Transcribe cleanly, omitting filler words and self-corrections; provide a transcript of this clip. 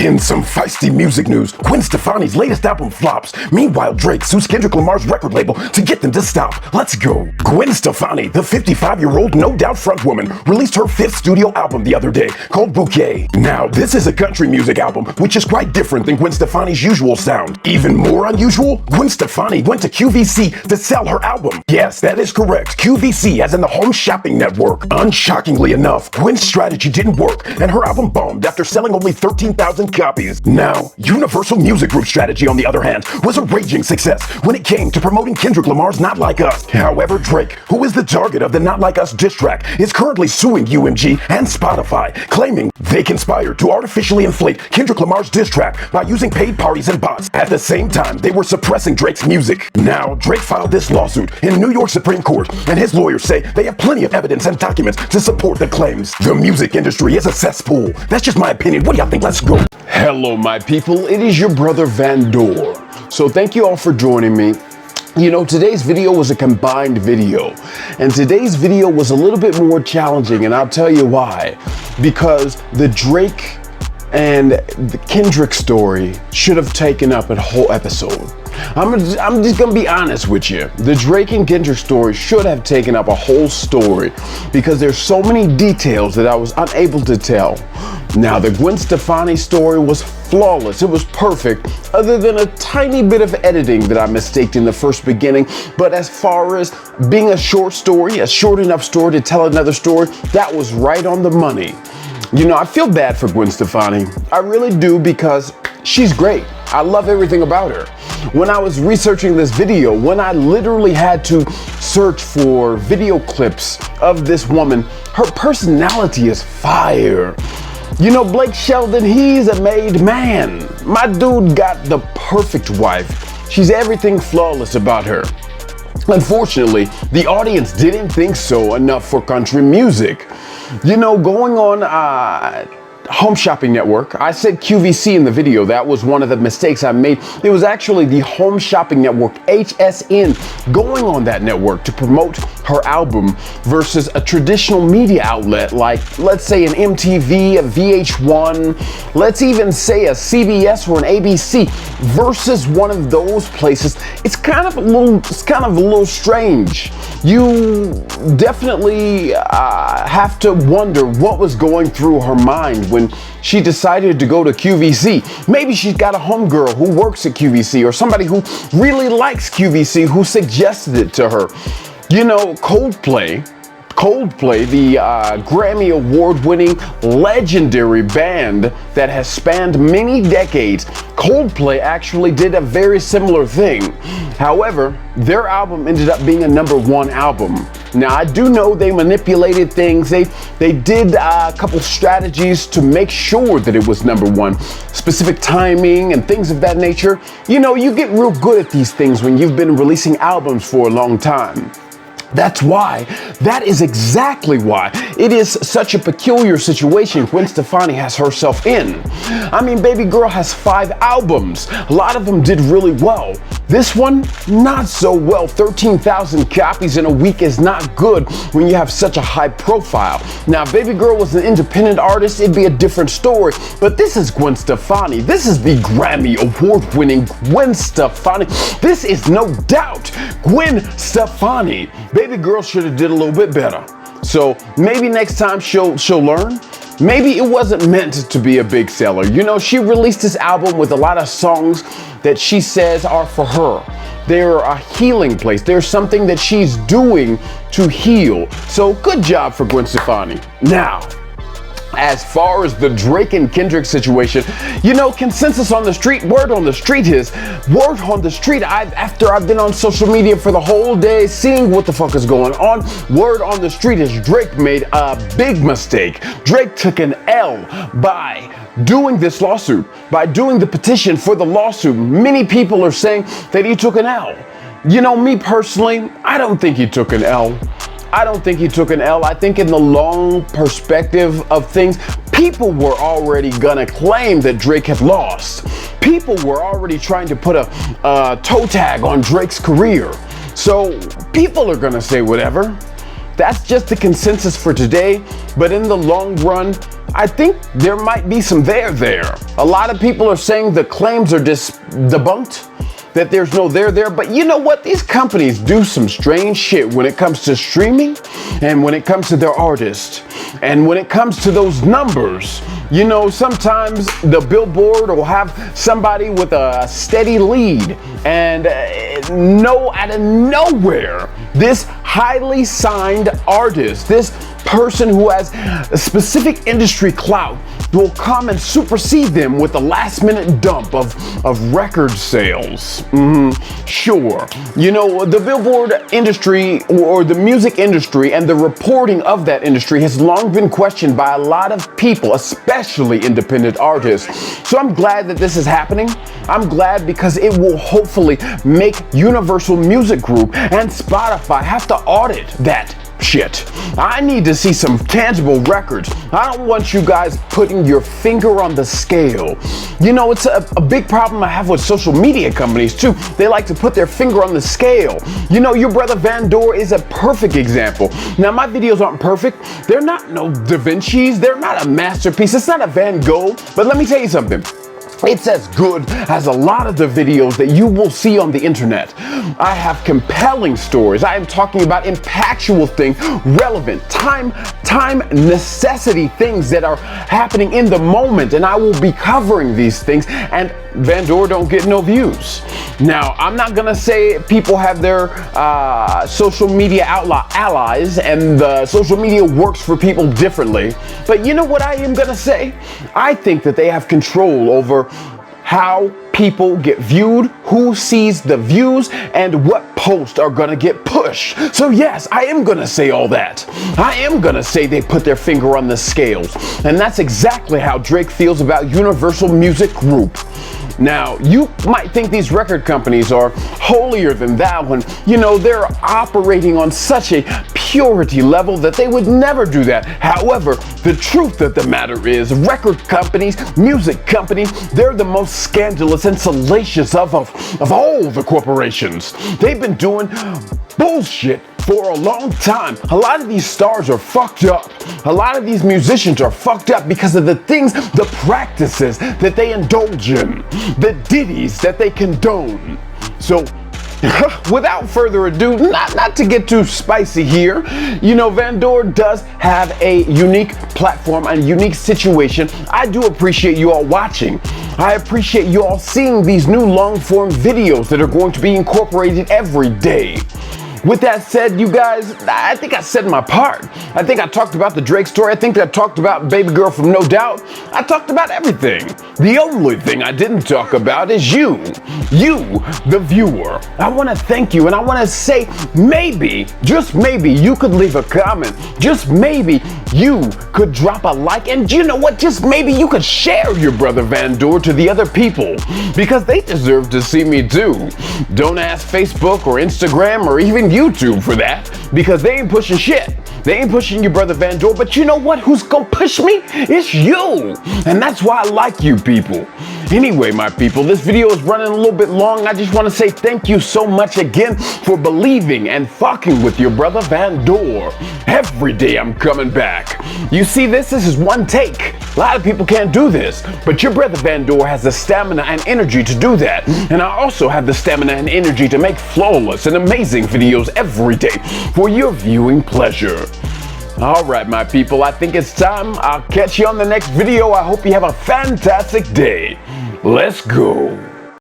In some feisty music news, Gwen Stefani's latest album flops. Meanwhile, Drake sues Kendrick Lamar's record label to get them to stop. Let's go. Gwen Stefani, the 55-year-old no doubt frontwoman, released her 5th studio album the other day called Bouquet. Now, this is a country music album, which is quite different than Gwen Stefani's usual sound. Even more unusual, Gwen Stefani went to QVC to sell her album. Yes, that is correct. QVC, as in the home shopping network. Unshockingly enough, Gwen's strategy didn't work, and her album bombed after selling only 13,000 copies. Now, Universal Music Group's strategy, on the other hand, was a raging success when it came to promoting Kendrick Lamar's Not Like Us. However, Drake, who is the target of the Not Like Us diss track, is currently suing UMG and Spotify, claiming they conspired to artificially inflate Kendrick Lamar's diss track by using paid parties and bots. At the same time, they were suppressing Drake's music. Now, Drake filed this lawsuit in New York Supreme Court, and his lawyers say they have plenty of evidence and documents to support the claims. The music industry is a cesspool. That's just my opinion. What do y'all think? Let's go. Hello, my people. It is your brother Vandor. So thank you all for joining me. You know, today's video was a combined video, and today's video was a little bit more challenging, and I'll tell you why. Because the Drake and the Kendrick story should have taken up a whole episode. I'm just gonna be honest with you. The Drake and Kendrick story should have taken up a whole story because there's so many details that I was unable to tell. Now, the Gwen Stefani story was flawless. It was perfect, other than a tiny bit of editing that I mistaked in the first beginning. But as far as being a short story, a short enough story to tell another story, that was right on the money. You know, I feel bad for Gwen Stefani. I really do, because she's great. I love everything about her. When I was researching this video, when I literally had to search for video clips of this woman, her personality is fire. You know, Blake Shelton, he's a made man. My dude got the perfect wife. She's everything flawless about her. Unfortunately, the audience didn't think so enough for country music. You know, going on Home Shopping Network, I said QVC in the video. That was one of the mistakes I made. It was actually the Home Shopping Network, HSN, going on that network to promote her album versus a traditional media outlet like, let's say, an MTV, a VH1, let's even say a CBS or an ABC versus one of those places. It's kind of a little strange. You definitely have to wonder what was going through her mind when she decided to go to QVC. Maybe she's got a homegirl who works at QVC or somebody who really likes QVC who suggested it to her. You know, Coldplay, the Grammy award-winning legendary band that has spanned many decades, Coldplay actually did a very similar thing. However, their album ended up being a #1 album. Now, I do know they manipulated things. They did a couple strategies to make sure that it was #1, specific timing and things of that nature. You know, you get real good at these things when you've been releasing albums for a long time. That is exactly why it is such a peculiar situation Gwen Stefani has herself in. I mean, baby girl has 5 albums. A lot of them did really well. This one, not so well. 13,000 copies in a week is not good when you have such a high profile. Now, if baby girl was an independent artist, it'd be a different story. But this is Gwen Stefani. This is the Grammy award-winning Gwen Stefani. This is no doubt Gwen Stefani. Baby girl should have did a little bit better. So maybe next time she'll learn. Maybe it wasn't meant to be a big seller. You know, she released this album with a lot of songs that she says are for her. They're a healing place. There's something that she's doing to heal. So good job for Gwen Stefani. Now, as far as the Drake and Kendrick situation, you know, consensus on the street, word on the street, after I've been on social media for the whole day seeing what the fuck is going on, word on the street is Drake made a big mistake. Drake took an L by doing this lawsuit, by doing the petition for the lawsuit. Many people are saying that he took an L. You know, me personally, I don't think he took an L. I don't think he took an L. I think in the long perspective of things, people were already gonna claim that Drake had lost. People were already trying to put a toe tag on Drake's career. So people are gonna say whatever. That's just the consensus for today. But in the long run, I think there might be some there. A lot of people are saying the claims are debunked, that there's no there, but you know what? These companies do some strange shit when it comes to streaming and when it comes to their artists and when it comes to those numbers. You know, sometimes the Billboard will have somebody with a steady lead and out of nowhere, this highly signed artist, this person who has a specific industry clout will come and supersede them with a last minute dump of record sales. Sure. You know, the Billboard industry or the music industry and the reporting of that industry has long been questioned by a lot of people, especially independent artists. So I'm glad that this is happening. I'm glad because it will hopefully make Universal Music Group and Spotify have to audit that shit. I need to see some tangible records. I don't want you guys putting your finger on the scale. You know, it's a big problem I have with social media companies too. They like to put their finger on the scale. You know, your brother Vandor is a perfect example. Now, my videos aren't perfect. They're not no Da Vinci's. They're not a masterpiece. It's not a Van Gogh. But let me tell you something. It's as good as a lot of the videos that you will see on the internet. I have compelling stories. I am talking about impactful things, relevant, time necessity things that are happening in the moment, and I will be covering these things, and Vandor don't get no views. Now, I'm not gonna say people have their social media allies and the social media works for people differently, but you know what I am gonna say? I think that they have control over how people get viewed, who sees the views, and what posts are gonna get pushed. So yes, I am gonna say all that. I am gonna say they put their finger on the scales. And that's exactly how Drake feels about Universal Music Group. Now, you might think these record companies are holier than thou and, you know, they're operating on such a purity level that they would never do that. However, the truth of the matter is record companies, music companies, they're the most scandalous and salacious of all the corporations. They've been doing bullshit for a long time. A lot of these stars are fucked up. A lot of these musicians are fucked up because of the things, the practices that they indulge in, the ditties that they condone. So, without further ado, not to get too spicy here, you know, Vandor does have a unique platform and unique situation. I do appreciate you all watching. I appreciate you all seeing these new long-form videos that are going to be incorporated every day. With that said, you guys, I think I said my part. I think I talked about the Drake story. I think I talked about Baby Girl from No Doubt. I talked about everything. The only thing I didn't talk about is you, the viewer. I want to thank you, and I want to say maybe, just maybe, you could leave a comment. Just maybe you could drop a like, and you know what? Just maybe you could share your brother Vandor to the other people, because they deserve to see me too. Don't ask Facebook or Instagram or even YouTube for that, because they ain't pushing shit. They ain't pushing your brother Vandor, but you know what? Who's gonna push me? It's you. And that's why I like you people. Anyway, my people, this video is running a little bit long. I just want to say thank you so much again for believing and fucking with your brother Vandor. Every day I'm coming back. You see, this is one take. A lot of people can't do this, but your brother Vandor has the stamina and energy to do that. And I also have the stamina and energy to make flawless and amazing videos every day for your viewing pleasure. All right, my people, I think it's time. I'll catch you on the next video. I hope you have a fantastic day. Let's go.